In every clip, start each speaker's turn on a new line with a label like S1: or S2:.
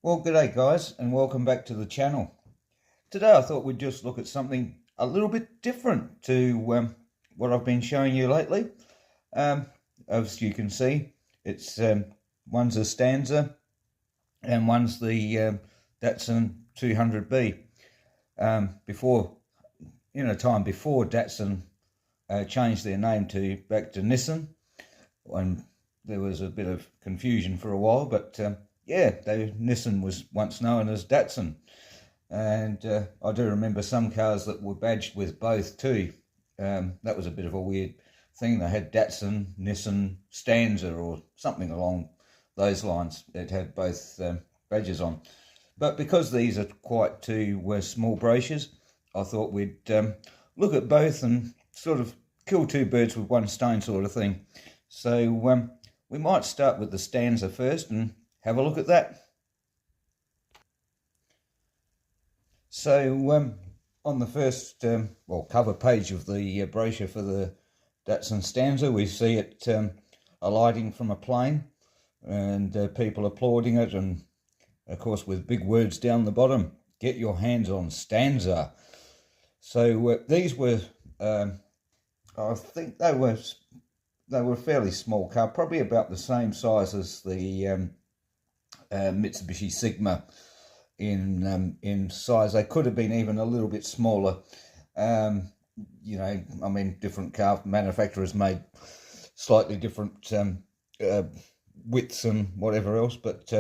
S1: Well, g'day guys, and welcome back to the channel. Today I thought we'd just look at something a little bit different to what I've been showing you lately. As you can see, it's one's a Stanza and one's the Datsun 200B. Before, in a time before Datsun changed their name back to NISSIAN, and there was a bit of confusion for a while, but yeah, NISSIAN was once known as Datsun, and I do remember some cars that were badged with both too. That was a bit of a weird thing. They had Datsun, Nissan, Stanza, or something along those lines. It had both badges on. But because these are quite two small brochures, I thought we'd look at both and sort of kill two birds with one stone sort of thing. So we might start with the Stanza first and have a look at that. So on the first cover page of the brochure for the Datsun Stanza, we see it alighting from a plane, and people applauding it, and of course with big words down the bottom, "Get your hands on Stanza." So these were, I think they were a fairly small car, probably about the same size as the Mitsubishi Sigma in size. They could have been even a little bit smaller. You know, I mean, different car manufacturers made slightly different widths and whatever else, but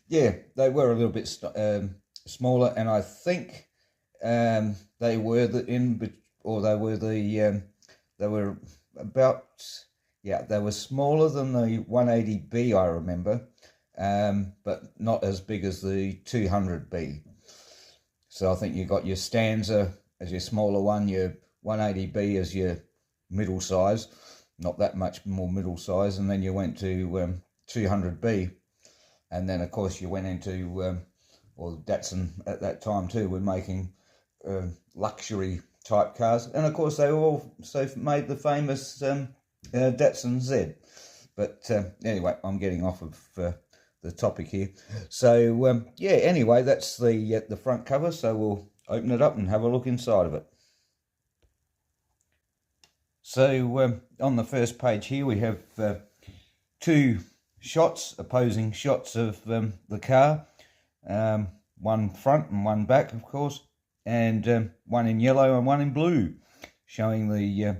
S1: yeah, they were a little bit smaller, and I think they were they were smaller than the 180B, I remember. But not as big as the 200B. So I think you got your Stanza as your smaller one, your 180B as your middle size, not that much more middle size, and then you went to 200B, and then of course you went into, or Datsun at that time too were making luxury type cars, and of course they also made the famous Datsun Z. But anyway, I'm getting off of the topic here. So yeah, anyway, that's the front cover, so we'll open it up and have a look inside of it. So on the first page here we have two opposing shots of the car, one front and one back, of course, and one in yellow and one in blue, showing the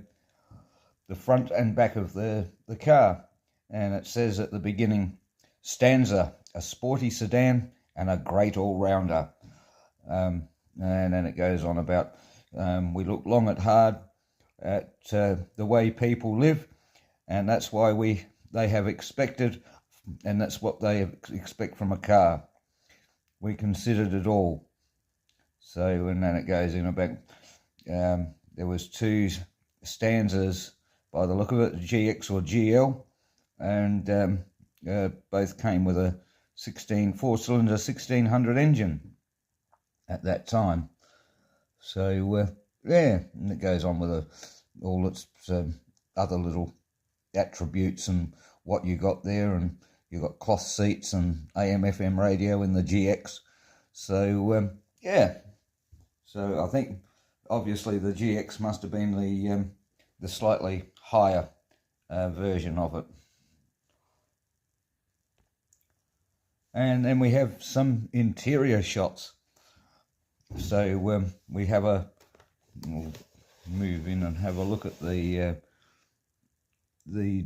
S1: front and back of the car. And it says at the beginning, "Stanza, a sporty sedan and a great all-rounder." And then it goes on about, "We look long and hard at the way people live, and that's why they have expected, and that's what they expect from a car. We considered it all." So, and then it goes in about, there was two Stanzas by the look of it, GX or GL, and both came with a 4-cylinder 1600 engine at that time. So yeah, and it goes on with all its other little attributes and what you got there, and you got cloth seats and AM/FM radio in the GX. So yeah, so I think obviously the GX must have been the slightly higher version of it. And then we have some interior shots. So we have we'll move in and have a look at the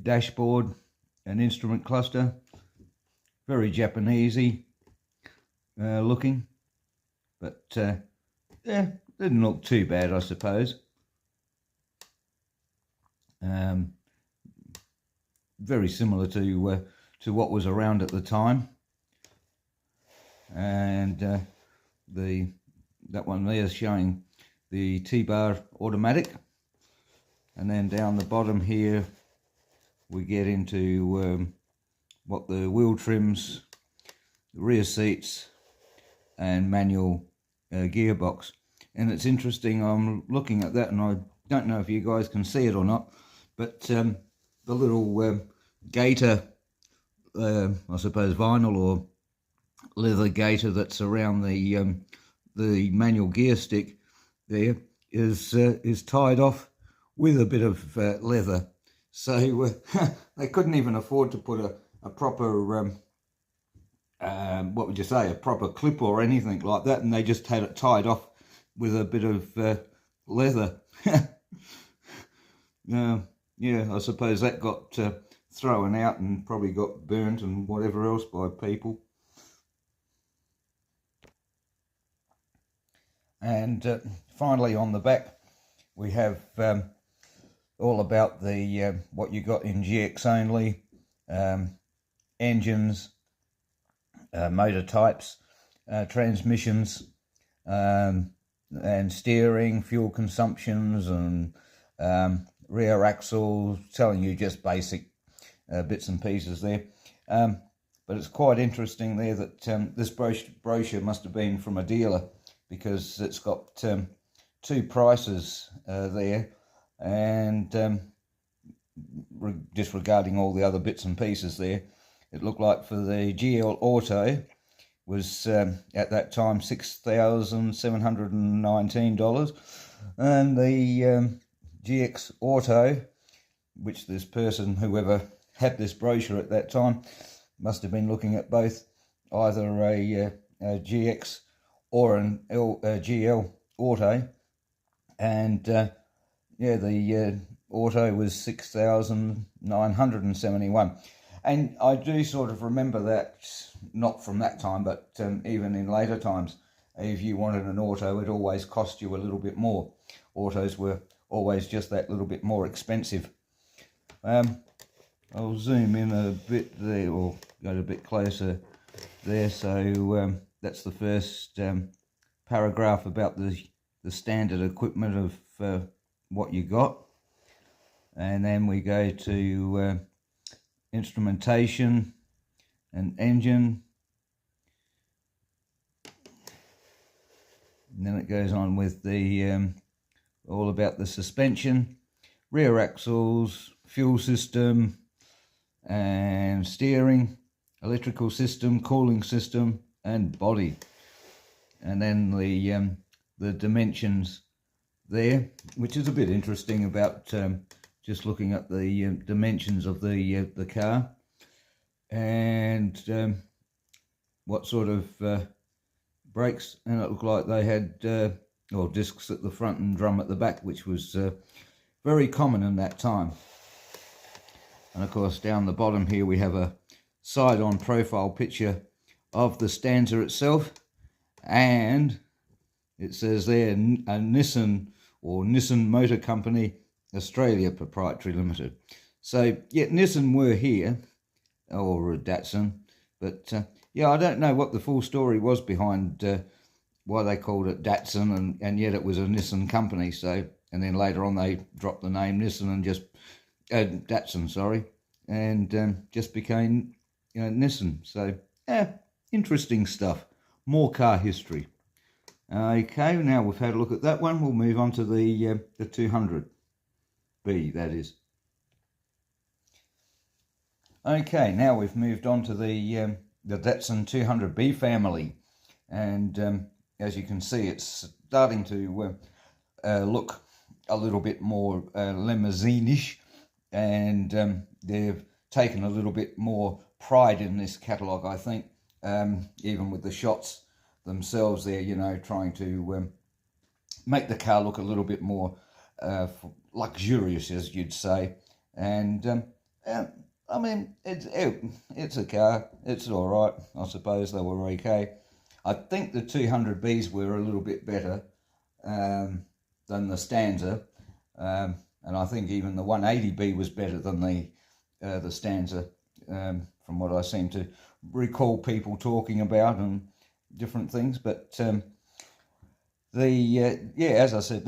S1: dashboard and instrument cluster. Very Japanesey looking, but yeah, didn't look too bad, I suppose. Very similar to what was around at the time. And that one there is showing the T-bar automatic, and then down the bottom here we get into what the wheel trims, the rear seats, and manual gearbox. And it's interesting, I'm looking at that and I don't know if you guys can see it or not, but the little gator, I suppose vinyl or leather gaiter that's around the manual gear stick there is tied off with a bit of leather. So they couldn't even afford to put a proper, what would you say, a proper clip or anything like that, and they just had it tied off with a bit of leather. Yeah, I suppose that got thrown out and probably got burnt and whatever else by people. And finally on the back we have all about the what you got in GX only, engines, motor types, transmissions, and steering, fuel consumptions, and rear axle, telling you just basic bits and pieces there. But it's quite interesting there that this brochure must have been from a dealer, because it's got two prices there, and disregarding all the other bits and pieces there, it looked like for the GL Auto was at that time $6,719, and the GX Auto, which this person, whoever had this brochure at that time, must have been looking at both, either a GX or an GL Auto, and yeah, the Auto was 6,971. And I do sort of remember that, not from that time, but even in later times, if you wanted an auto, it always cost you a little bit more. Autos were always just that little bit more expensive. I'll zoom in a bit there, or go a bit closer there. So that's the first paragraph about the standard equipment of what you got. And then we go to instrumentation and engine, and then it goes on with the all about the suspension, rear axles, fuel system and steering, electrical system, cooling system and body. And then the dimensions there, which is a bit interesting about just looking at the dimensions of the car, and what sort of brakes. And it looked like they had discs at the front and drum at the back, which was very common in that time. And of course down the bottom here we have a side-on profile picture of the stanza itself, and it says there, a Nissan, or Nissan Motor Company Australia Proprietary Limited. So yeah, Nissan were here, or Datsun, but yeah, I don't know what the full story was behind why they called it Datsun, and yet it was a Nissan company. So, and then later on they dropped the name Nissan and just Datsun, sorry, and just became Nissan. So yeah, interesting stuff. More car history. Okay, now we've had a look at that one, we'll move on to the 200B, that is. Okay, now we've moved on to the Datsun 200B family, and as you can see, it's starting to look a little bit more limousine-ish, and they've taken a little bit more pride in this catalogue, I think, even with the shots themselves there, trying to make the car look a little bit more luxurious, as you'd say. And I mean, it's a car, it's all right, I suppose. They were okay. I think the 200Bs were a little bit better than the Stanza, and I think even the 180B was better than the Stanza, from what I seem to recall people talking about and different things. But yeah, as I said,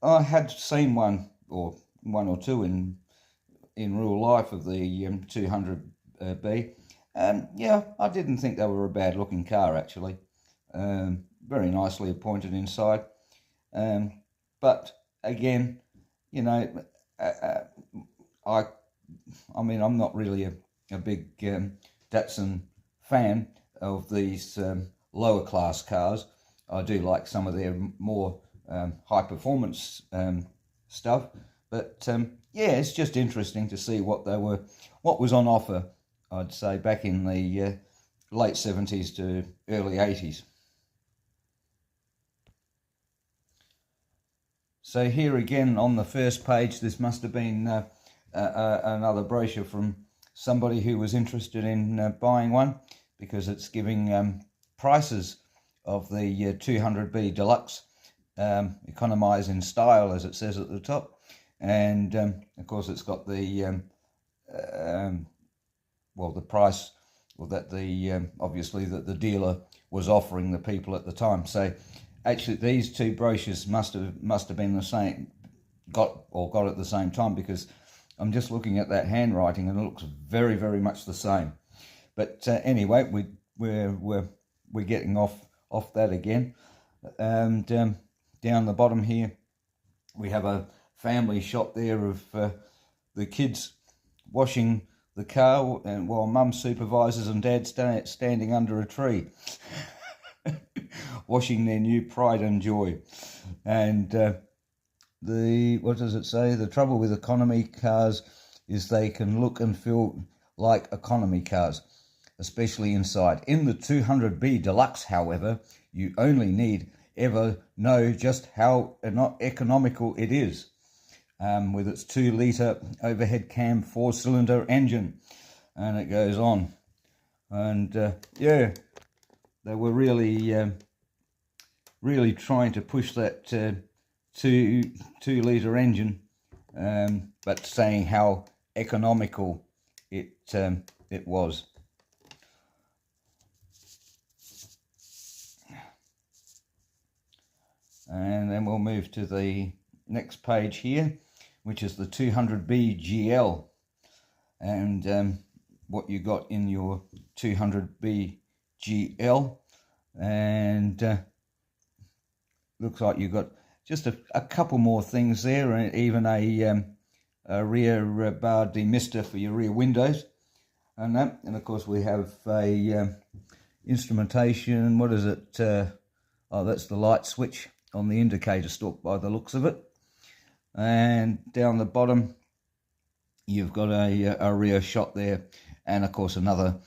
S1: I had seen one or two in real life of the 200B, and yeah, I didn't think they were a bad looking car, actually. Very nicely appointed inside, but again, I mean, I'm not really a big Datsun fan of these lower class cars. I do like some of their more high performance stuff, but yeah, it's just interesting to see what was on offer, I'd say, back in the late 70s to early 80s. So here again on the first page, this must have been another brochure from somebody who was interested in buying one, because it's giving prices of the 200B Deluxe, economise in style, as it says at the top, and of course it's got the the price, or that obviously that the dealer was offering the people at the time. So actually these two brochures must have been the same, got at the same time, because I'm just looking at that handwriting and it looks very, very much the same. But anyway, we're getting off that again. And down the bottom here, we have a family shot there of the kids washing the car, and while mum supervises and dad standing under a tree washing their new pride and joy. And what does it say? The trouble with economy cars is they can look and feel like economy cars, especially inside. In the 200B Deluxe, however, you only need ever know just how not economical it is, with its 2-litre overhead cam 4-cylinder engine, and it goes on. And yeah, they were really trying to push that 2-litre engine, but saying how economical it was. And then we'll move to the next page here, which is the 200B GL, and what you got in your 200B GL. And looks like you've got just a couple more things there, and even a rear bar demister for your rear windows, and that. And of course we have a instrumentation. What is it? Oh, that's the light switch on the indicator stalk by the looks of it. And down the bottom you've got a rear shot there, and of course another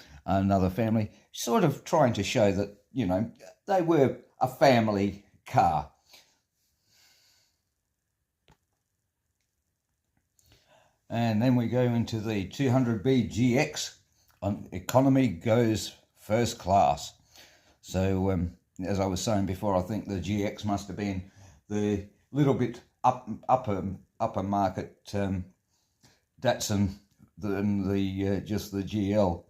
S1: family, sort of trying to show that, you know, they were a family car. And then we go into the 200B GX. On economy goes first class. So as I was saying before, I think the GX must have been the little bit upper market Datsun than the just the GL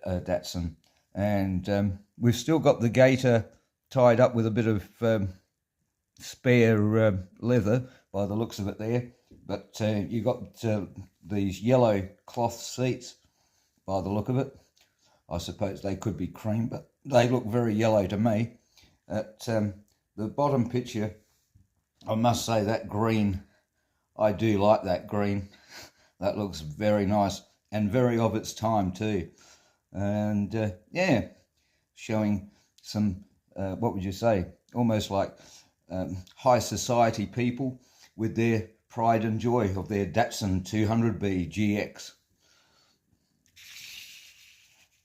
S1: Datsun. And we've still got the gator tied up with a bit of spare leather by the looks of it there, but you got these yellow cloth seats by the look of it. I suppose they could be cream, but they look very yellow to me. At the bottom picture, I must say that green, I do like that green. That looks very nice and very of its time too. And yeah, showing some, what would you say, almost like high society people with their pride and joy of their Datsun 200B GX.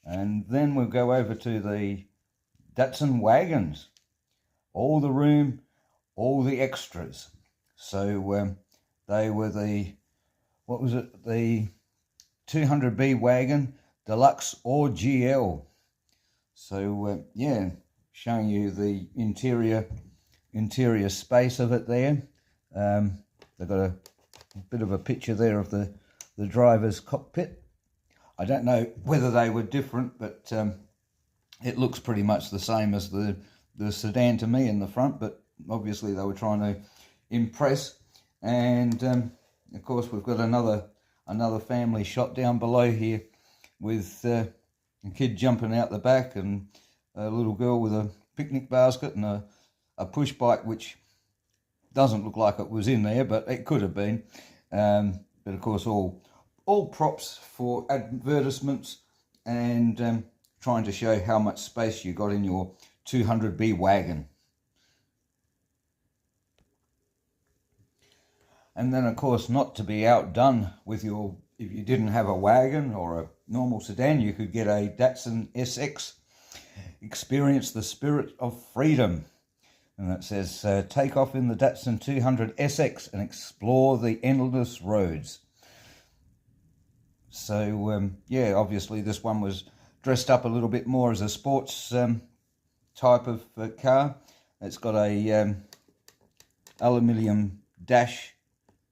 S1: And then we'll go over to the Datsun wagons. All the room, all the extras. So they were the, what was it, the 200B wagon, Deluxe or GL. So yeah, showing you the interior space of it there. They've got a bit of a picture there of the driver's cockpit. I don't know whether they were different, but it looks pretty much the same as the sedan to me in the front, but obviously they were trying to impress. And of course we've got another family shot down below here with a kid jumping out the back, and a little girl with a picnic basket and a push bike, which doesn't look like it was in there, but it could have been. But of course all props for advertisements and trying to show how much space you got in your 200B wagon. And then, of course, not to be outdone with your, if you didn't have a wagon or a normal sedan, you could get a Datsun SX. Experience the spirit of freedom. And it says, take off in the Datsun 200 SX and explore the endless roads. So, yeah, obviously this one was dressed up a little bit more as a sports type of car. It's got a aluminium dash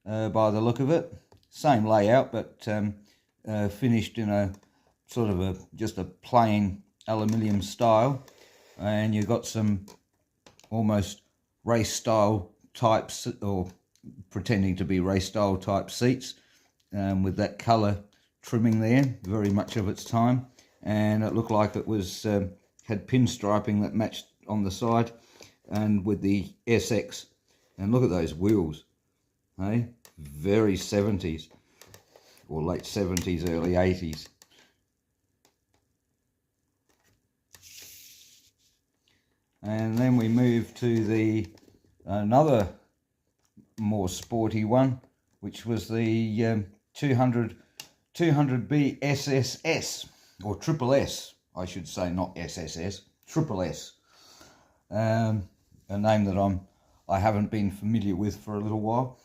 S1: by the look of it. Same layout, but finished in a sort of just a plain aluminium style. And you've got some almost race style types, or pretending to be race style type seats, with that colour trimming there, very much of its time. And it looked like it was had pinstriping that matched on the side, and with the SX. And look at those wheels, hey? Very 70s, or late 70s, early 80s. And then we move to the another more sporty one, which was the 200B SSS, or Triple S, I should say, not SSS, Triple S. A name that I haven't been familiar with for a little while.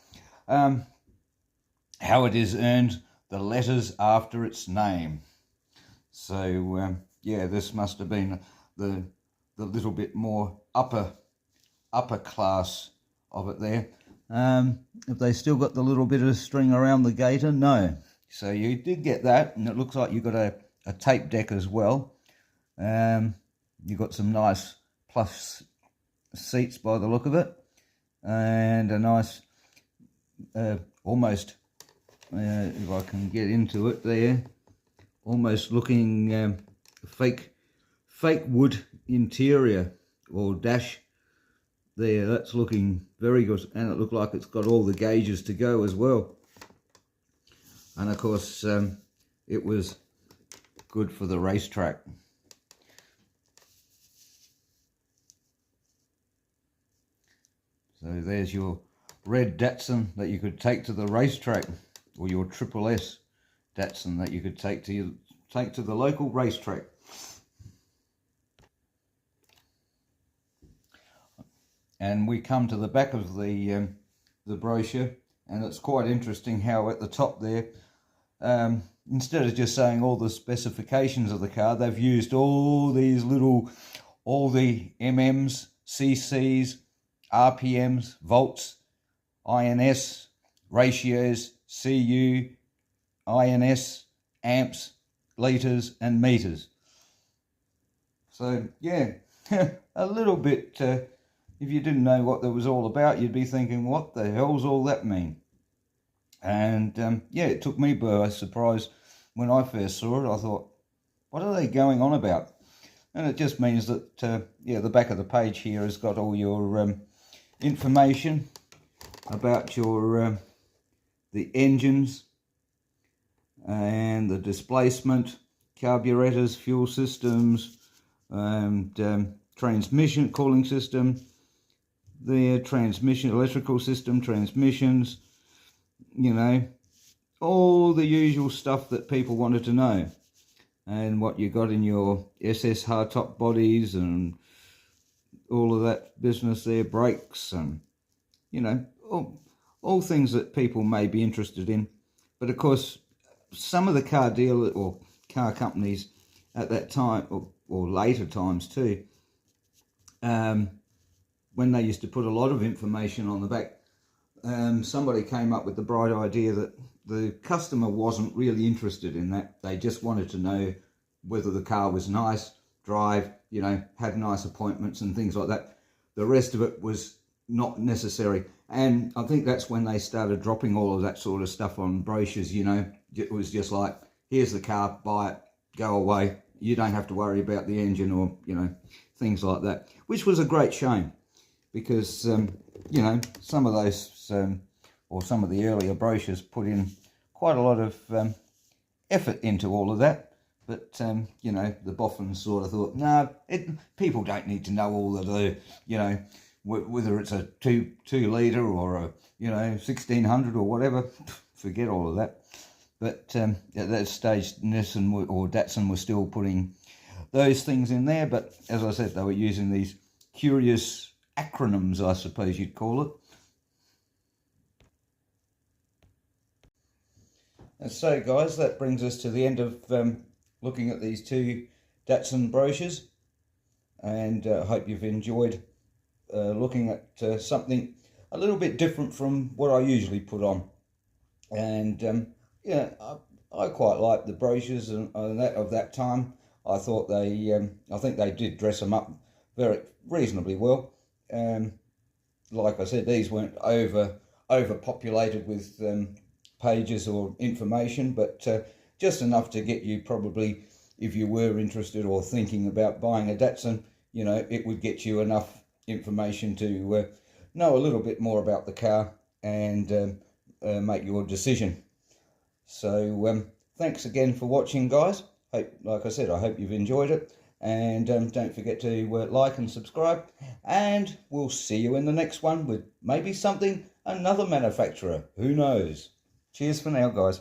S1: How it is earned the letters after its name. So yeah, this must have been the little bit more upper class of it there. Have they still got the little bit of string around the gaiter? No. So you did get that, and it looks like you got a tape deck as well. You got some nice plush seats by the look of it, and a nice almost if I can get into it there, almost looking fake wood interior or dash there. That's looking very good, and it looked like it's got all the gauges to go as well. And of course it was good for the racetrack. So there's your red Datsun that you could take to the racetrack, or your Triple S Datsun that you could take to the local racetrack. And we come to the back of the brochure, and it's quite interesting how at the top there, instead of just saying all the specifications of the car, they've used all the MMs, CCs, RPMs, volts, INS, ratios, CU, INS, amps, litres and meters. So yeah, a little bit, if you didn't know what that was all about, you'd be thinking, what the hell's all that mean? And yeah, it took me by surprise when I first saw it. I thought, what are they going on about? And it just means that, yeah, the back of the page here has got all your information about your the engines and the displacement, carburetors, fuel systems, and transmission cooling system, the transmission, electrical system, transmissions, you know, all the usual stuff that people wanted to know, and what you got in your SS hardtop bodies and all of that business there, brakes, and you know, all things that people may be interested in. But of course, some of the car dealers or car companies at that time, or later times too, when they used to put a lot of information on the back, somebody came up with the bright idea that the customer wasn't really interested in that. They just wanted to know whether the car was nice, drive, you know, had nice appointments and things like that. The rest of it was not necessary. And I think that's when they started dropping all of that sort of stuff on brochures, you know. It was just like, here's the car, buy it, go away. You don't have to worry about the engine, or, you know, things like that, which was a great shame, because, you know, some of those, or some of the earlier brochures put in quite a lot of effort into all of that. But, you know, the boffins sort of thought, no, people don't need to know all of the, you know, whether it's a 2 litre or a, you know, 1600 or whatever. Forget all of that. But at that stage, Nissan or Datsun were still putting those things in there. But as I said, they were using these curious acronyms, I suppose you'd call it. And so, guys, that brings us to the end of looking at these two Datsun brochures. And I hope you've enjoyed looking at something a little bit different from what I usually put on. And yeah, I quite like the brochures and that of that time. I thought I think they did dress them up very reasonably well. Like I said, these weren't overpopulated with pages or information, but just enough to get you, probably, if you were interested or thinking about buying a Datsun, you know, it would get you enough information to know a little bit more about the car and make your decision. So thanks again for watching, guys. Like I said, I hope you've enjoyed it, and don't forget to like and subscribe, and we'll see you in the next one with maybe another manufacturer, who knows. Cheers for now, guys.